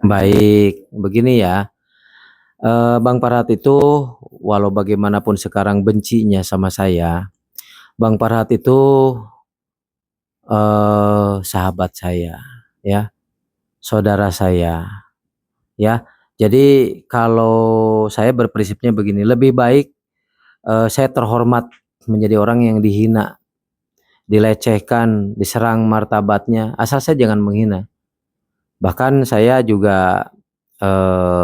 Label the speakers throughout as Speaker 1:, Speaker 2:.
Speaker 1: Baik, begini ya, Bang Farhat itu walau bagaimanapun sekarang bencinya sama saya, Bang Farhat itu, sahabat saya, ya, saudara saya, ya. Jadi kalau saya berprinsipnya begini, lebih baik, saya terhormat menjadi orang yang dihina, dilecehkan, diserang martabatnya, asal saya jangan menghina. Bahkan saya juga,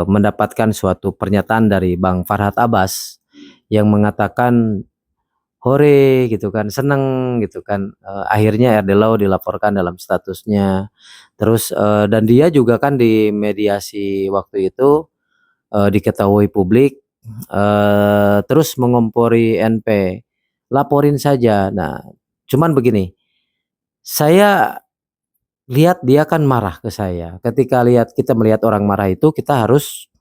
Speaker 1: mendapatkan suatu pernyataan dari Bang Farhat Abbas yang mengatakan, "Hore," gitu kan, seneng gitu kan, akhirnya RD Law dilaporkan dalam statusnya. Terus, dan dia juga kan di mediasi waktu itu, diketahui publik, terus mengompori NP, "Laporin saja." Nah, cuman begini, saya lihat dia kan marah ke saya. Ketika kita melihat orang marah itu kita harus,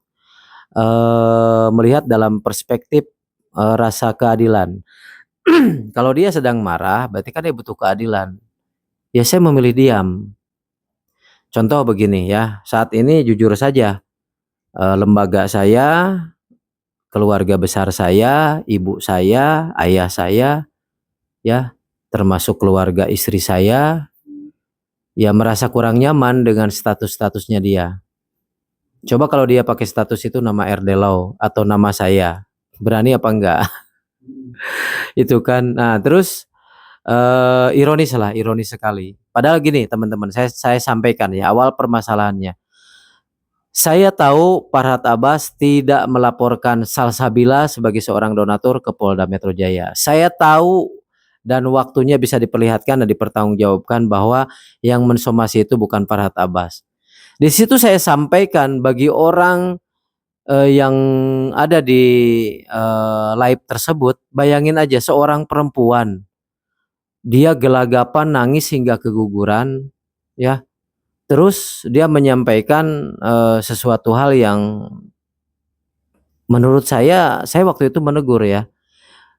Speaker 1: melihat dalam perspektif, rasa keadilan. Kalau dia sedang marah berarti kan dia butuh keadilan. Ya saya memilih diam. Contoh begini ya, saat ini jujur saja, lembaga saya, keluarga besar saya, ibu saya, ayah saya, ya, termasuk keluarga istri saya, ya merasa kurang nyaman dengan status-statusnya dia. Coba kalau dia pakai status itu nama RD Law atau nama saya, berani apa enggak? Itu kan. Nah, terus ironis lah, ironis sekali. Padahal gini teman-teman, saya sampaikan ya awal permasalahannya. Saya tahu Farhat Abbas tidak melaporkan Salsabila sebagai seorang donatur ke Polda Metro Jaya. Saya tahu dan waktunya bisa diperlihatkan dan dipertanggungjawabkan bahwa yang mensomasi itu bukan Farhat Abbas. Di situ saya sampaikan bagi orang, yang ada di, live tersebut, bayangin aja seorang perempuan, dia gelagapan nangis hingga keguguran, ya. Terus dia menyampaikan, sesuatu hal yang menurut saya waktu itu menegur ya,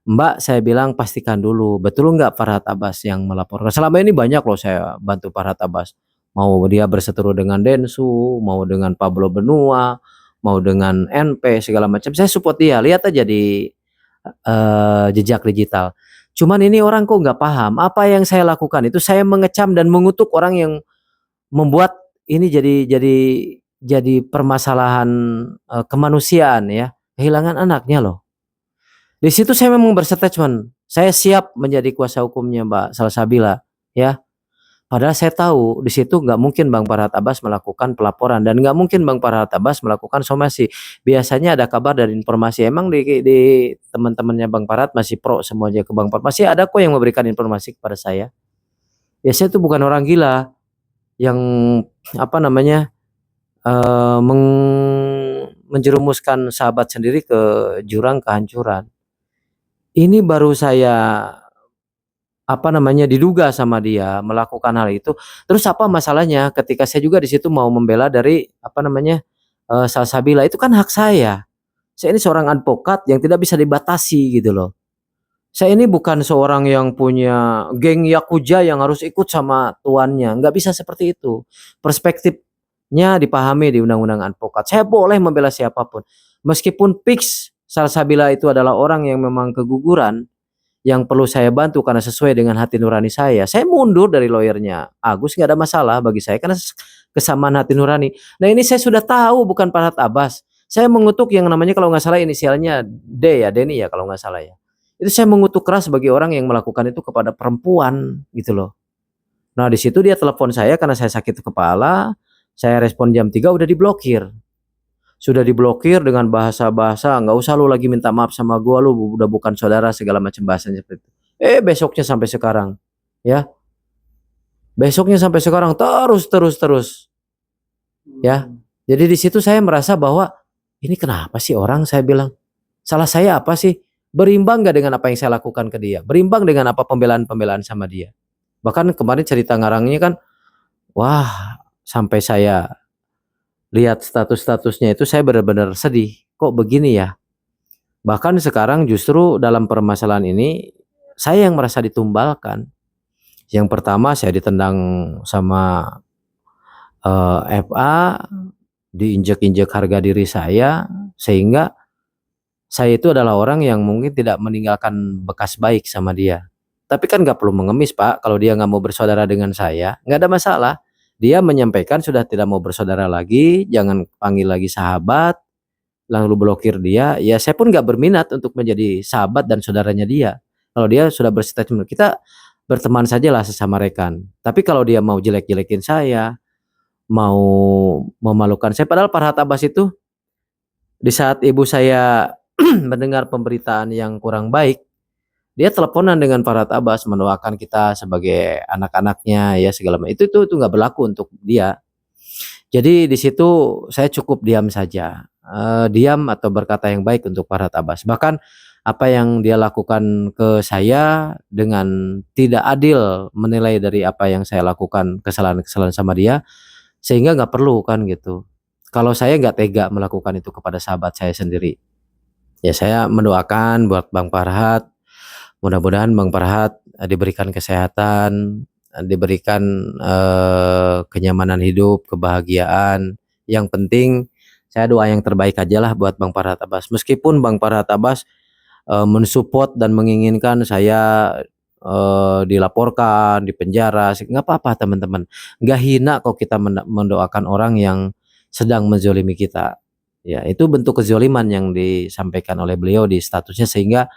Speaker 1: "Mbak," saya bilang, "pastikan dulu, betul nggak Farhat Abbas yang melaporkan?" Selama ini banyak loh saya bantu Farhat Abbas, mau dia berseteru dengan Densu, mau dengan Pablo Benua, mau dengan NP segala macam, saya support dia, lihat aja di, jejak digital. Cuman ini orang kok nggak paham, apa yang saya lakukan itu saya mengecam dan mengutuk orang yang membuat ini jadi permasalahan, kemanusiaan ya, kehilangan anaknya loh. Di situ saya memang berstatement, saya siap menjadi kuasa hukumnya Mbak Salsabila, ya. Padahal saya tahu di situ nggak mungkin Bang Farhat Abbas melakukan pelaporan dan nggak mungkin Bang Farhat Abbas melakukan somasi. Biasanya ada kabar dan informasi, emang di teman-temannya Bang Farhat masih pro semuanya ke Bang Farhat, masih ada kok yang memberikan informasi kepada saya. Ya saya itu bukan orang gila yang apa namanya, menjerumuskan sahabat sendiri ke jurang kehancuran. Ini baru saya, apa namanya, diduga sama dia melakukan hal itu, terus apa masalahnya ketika saya juga di situ mau membela dari, apa namanya, Salsabila, itu kan hak saya. Saya ini seorang advokat yang tidak bisa dibatasi gitu loh. Saya ini bukan seorang yang punya geng yakuza yang harus ikut sama tuannya, nggak bisa seperti itu. Perspektifnya dipahami di undang-undang advokat. Saya boleh membela siapapun. Meskipun fix Salsabila itu adalah orang yang memang keguguran, yang perlu saya bantu karena sesuai dengan hati nurani saya mundur dari lawyernya Agus, nggak ada masalah bagi saya karena kesamaan hati nurani. Nah ini saya sudah tahu bukan Farhat Abbas. Saya mengutuk yang namanya kalau nggak salah inisialnya D ya, Denny ya kalau nggak salah ya. Itu saya mengutuk keras bagi orang yang melakukan itu kepada perempuan gitu loh. Nah di situ dia telepon saya karena saya sakit kepala, saya respon jam 3 udah diblokir. Sudah diblokir dengan bahasa-bahasa, "Nggak usah lu lagi minta maaf sama gua, lu udah bukan saudara," segala macam bahasanya seperti itu. Besoknya sampai sekarang, ya, besoknya sampai sekarang terus terus terus, ya. Jadi di situ saya merasa bahwa, "Ini kenapa sih orang?" Saya bilang, "Salah saya apa sih? Berimbang nggak dengan apa yang saya lakukan ke dia? Berimbang dengan apa pembelaan-pembelaan sama dia?" Bahkan kemarin cerita ngarangnya kan, wah, sampai saya lihat status-statusnya itu saya benar-benar sedih, "Kok begini ya?" Bahkan sekarang justru dalam permasalahan ini, saya yang merasa ditumbalkan. Yang pertama saya ditendang sama, FA, diinjek-injek harga diri saya, sehingga saya itu adalah orang yang mungkin tidak meninggalkan bekas baik sama dia. Tapi kan nggak perlu mengemis, Pak, kalau dia nggak mau bersaudara dengan saya, nggak ada masalah. Dia menyampaikan sudah tidak mau bersaudara lagi, jangan panggil lagi sahabat, lalu blokir dia, ya saya pun nggak berminat untuk menjadi sahabat dan saudaranya dia. Kalau dia sudah berstatement, kita berteman sajalah sesama rekan. Tapi kalau dia mau jelek-jelekin saya, mau memalukan saya, padahal Farhad Abbas itu di saat ibu saya mendengar pemberitaan yang kurang baik, dia teleponan dengan Farhad Abbas mendoakan kita sebagai anak-anaknya ya segala macam. Itu nggak berlaku untuk dia. Jadi di situ saya cukup diam saja, diam atau berkata yang baik untuk Farhad Abbas. Bahkan apa yang dia lakukan ke saya dengan tidak adil menilai dari apa yang saya lakukan kesalahan-kesalahan sama dia, sehingga nggak perlu kan gitu. Kalau saya nggak tega melakukan itu kepada sahabat saya sendiri. Ya saya mendoakan buat Bang Farhad, mudah-mudahan Bang Farhad diberikan kesehatan, diberikan kenyamanan hidup, kebahagiaan. Yang penting saya doa yang terbaik aja lah buat Bang Farhad Abbas. Meskipun Bang Farhad Abbas mensupport dan menginginkan saya dilaporkan, dipenjara, nggak apa-apa teman-teman. Nggak hina kok kita mendoakan orang yang sedang menzolimi kita. Ya, itu bentuk kezoliman yang disampaikan oleh beliau di statusnya, sehingga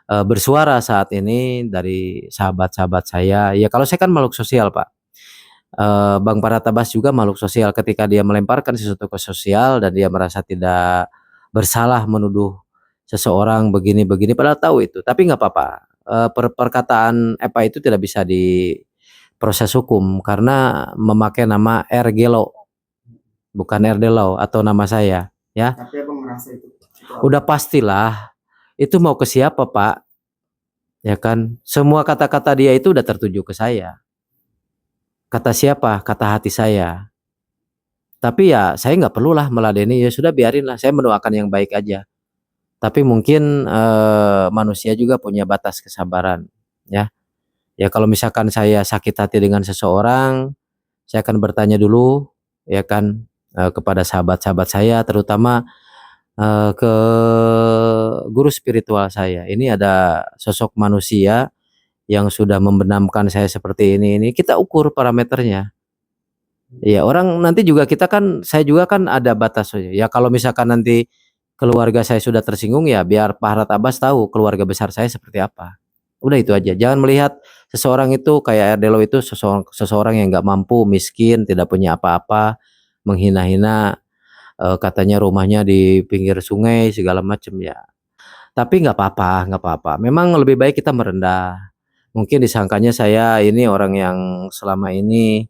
Speaker 1: bersuara saat ini dari sahabat-sahabat saya. Ya kalau saya kan makhluk sosial, Pak. Bang Paratabas juga makhluk sosial, ketika dia melemparkan sesuatu ke sosial dan dia merasa tidak bersalah menuduh seseorang begini-begini padahal tahu itu, tapi nggak apa-apa. Perkataan EPA itu tidak bisa diproses hukum karena memakai nama Ergelo, bukan Erdelo atau nama saya, ya.
Speaker 2: Tapi Abang merasa itu
Speaker 1: Udah pastilah, itu mau ke siapa, Pak? Ya kan, semua kata-kata dia itu udah tertuju ke saya. Kata siapa? Kata hati saya. Tapi ya saya nggak perlulah meladeni, ya sudah biarinlah, saya mendoakan yang baik aja. Tapi mungkin manusia juga punya batas kesabaran, ya. Ya kalau misalkan saya sakit hati dengan seseorang, saya akan bertanya dulu, ya kan, kepada sahabat-sahabat saya, terutama ke guru spiritual saya. Ini ada sosok manusia yang sudah membenamkan saya seperti ini. Kita ukur parameternya. Ya orang nanti juga kita kan, saya juga kan ada batas saja. Ya kalau misalkan nanti keluarga saya sudah tersinggung, ya biar Pak Harad Abbas tahu keluarga besar saya seperti apa. Udah itu aja. Jangan melihat seseorang itu kayak Erdelo itu seseorang yang nggak mampu, miskin, tidak punya apa-apa, menghina-hina, katanya rumahnya di pinggir sungai segala macam ya. Tapi nggak apa-apa, nggak apa-apa. Memang lebih baik kita merendah. Mungkin disangkanya saya ini orang yang selama ini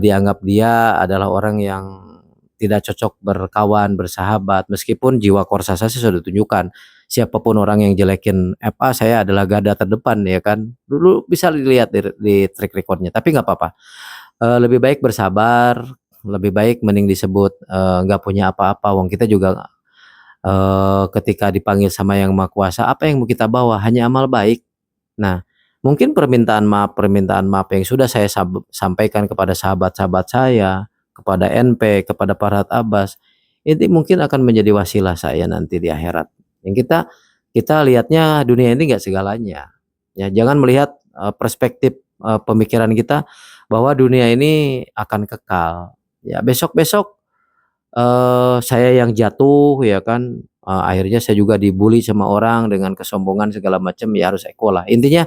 Speaker 1: dianggap dia adalah orang yang tidak cocok berkawan, bersahabat, meskipun jiwa korsa saya sudah tunjukkan. Siapapun orang yang jelekin FA, saya adalah garda terdepan ya kan. Dulu bisa dilihat di track recordnya, tapi nggak apa-apa. Lebih baik bersabar, lebih baik mending disebut nggak punya apa-apa. Wong kita juga ketika dipanggil sama Yang Maha Kuasa, apa yang mau kita bawa? Hanya amal baik. Nah, mungkin permintaan maaf yang sudah saya sampaikan kepada sahabat-sahabat saya, kepada NP, kepada Farhad Abbas, ini mungkin akan menjadi wasilah saya nanti di akhirat. Yang kita lihatnya dunia ini nggak segalanya. Ya, jangan melihat perspektif pemikiran kita bahwa dunia ini akan kekal. Ya, besok-besok saya yang jatuh ya kan, akhirnya saya juga dibully sama orang dengan kesombongan segala macam, ya harus eko lah. Intinya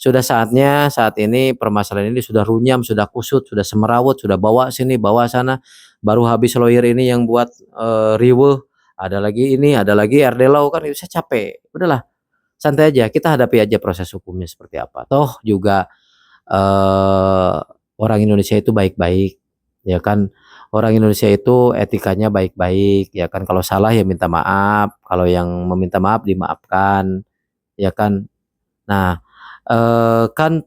Speaker 1: sudah saatnya saat ini permasalahan ini sudah runyam, sudah kusut, sudah semerawut, sudah bawa sini, bawa sana. Baru habis lawyer ini yang buat riweuh, ada lagi ini, ada lagi Erdelau kan, saya capek. Udahlah, santai aja, kita hadapi aja proses hukumnya seperti apa. Toh juga eh, orang Indonesia itu baik-baik, ya kan. Orang Indonesia itu etikanya baik-baik, ya kan. Kalau salah ya minta maaf, kalau yang meminta maaf dimaafkan, ya kan. Nah, kan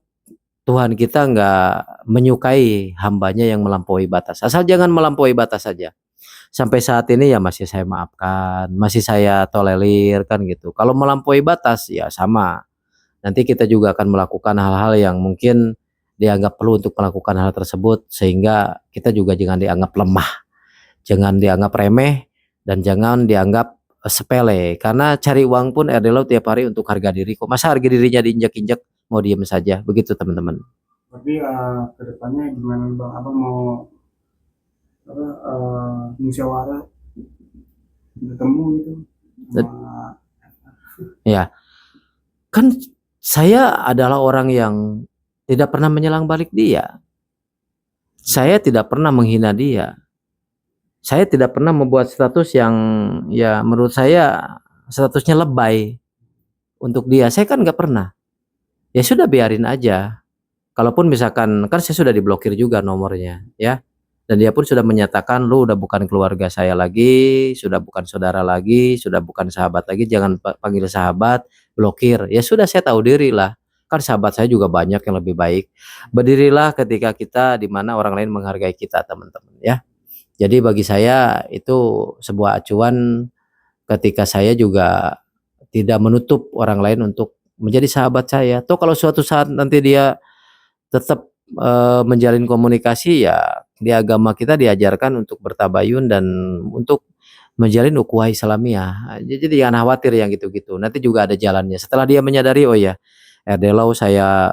Speaker 1: Tuhan kita nggak menyukai hambanya yang melampaui batas. Asal jangan melampaui batas saja. Sampai saat ini ya masih saya maafkan, masih saya tolerir kan gitu. Kalau melampaui batas ya sama. Nanti kita juga akan melakukan hal-hal yang mungkin dianggap perlu untuk melakukan hal tersebut, sehingga kita juga jangan dianggap lemah. Jangan dianggap remeh dan jangan dianggap sepele. Karena cari uang pun RD Law tiap hari untuk harga diri kok. Masa harga dirinya diinjak-injak mau diem saja? Begitu teman-teman.
Speaker 2: Tapi kedepannya gimana Bang? Abang mau apa musyawarah bertemu gitu sama
Speaker 1: Ya, kan saya adalah orang yang tidak pernah menyelang balik dia. Saya tidak pernah menghina dia. Saya tidak pernah membuat status yang ya menurut saya statusnya lebay untuk dia. Saya kan nggak pernah. Ya sudah biarin aja. Kalaupun misalkan kan saya sudah diblokir juga nomornya, ya. Dan dia pun sudah menyatakan lu udah bukan keluarga saya lagi, sudah bukan saudara lagi, sudah bukan sahabat lagi, jangan panggil sahabat, blokir. Ya sudah saya tahu diri lah. Kan sahabat saya juga banyak yang lebih baik. Berdirilah ketika kita di mana orang lain menghargai kita, teman-teman, ya. Jadi bagi saya itu sebuah acuan ketika saya juga tidak menutup orang lain untuk menjadi sahabat saya. Atau kalau suatu saat nanti dia tetap menjalin komunikasi, ya di agama kita diajarkan untuk bertabayun dan untuk menjalin ukhuwah Islamiyah. Jadi jangan khawatir yang gitu-gitu. Nanti juga ada jalannya. Setelah dia menyadari, oh ya, RD Law saya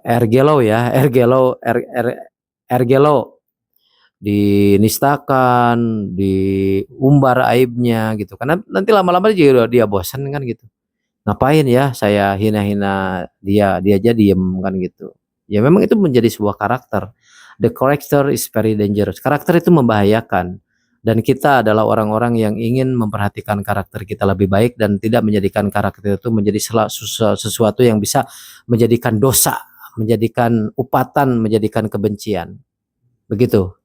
Speaker 1: RG Law ya, RG Law dinistakan, diumbar aibnya gitu. Karena nanti lama-lama juga dia bosan kan gitu. Ngapain ya saya hina-hina dia, dia aja diem kan gitu. Ya memang itu menjadi sebuah karakter. The character is very dangerous. Karakter itu membahayakan. Dan kita adalah orang-orang yang ingin memperhatikan karakter kita lebih baik dan tidak menjadikan karakter itu menjadi sesuatu yang bisa menjadikan dosa, menjadikan upatan, menjadikan kebencian. Begitu.